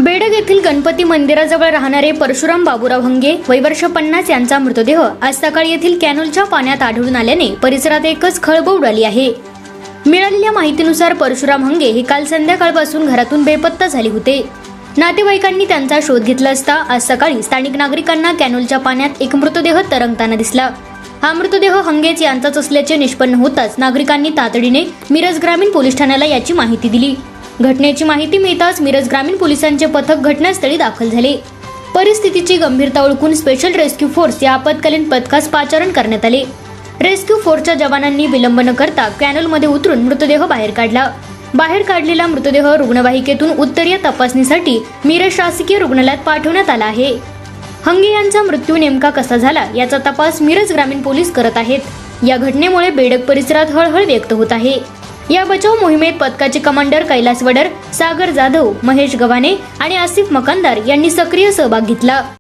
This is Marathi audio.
बेडग येथील गणपती मंदिराजवळ राहणारे परशुराम बाबूराव हंगे वय वर्ष 50 यांचा मृतदेह आज सकाळी येथील कॅनोलच्या पाण्यात आढळून आल्याने परिसरात एकच खळबळ उडाली आहे। मिळालेल्या माहितीनुसार परशुराम हंगे हे काल संध्याकाळपासून घरातून बेपत्ता झाले होते। नातेवाईकांनी त्यांचा शोध घेतला असता आज सकाळी स्थानिक नागरिकांना कॅनोलच्या पाण्यात एक मृतदेह तरंगताना दिसला। हा मृतदेह हंगेच यांचाच असल्याचे निष्पन्न होताच नागरिकांनी तातडीने मिरज ग्रामीण पोलीस ठाण्याला याची माहिती दिली। घटनेची माहिती मिळताच मिरज ग्रामीण पोलिसांचे पथक घटनास्थळी दाखल झाले। परिस्थितीची गंभीरता ओळखून स्पेशल रेस्क्यू फोर्स या आपत्कालीन पथकास पाचारण करण्यात आले। रेस्क्यू फोर्सच्या जवानांनी विलंब न करता कॅनलमध्ये उतरून मृतदेह बाहेर काढला। बाहेर काढलेला मृतदेह रुग्णवाहिकेतून उत्तरीय तपासणीसाठी मिरज शासकीय रुग्णालयात पाठवण्यात आला आहे। हंगे यांचा मृत्यू नेमका कसा झाला याचा तपास मिरज ग्रामीण पोलीस करत आहेत। या घटनेमुळे बेडग परिसरात हळहळ व्यक्त होत आहे। या बचाव मोहिमेत पथकाचे कमांडर कैलास वडर, सागर जाधव, महेश गव्हाणे आणि आसिफ मकानदार यांनी सक्रिय सहभाग घेतला।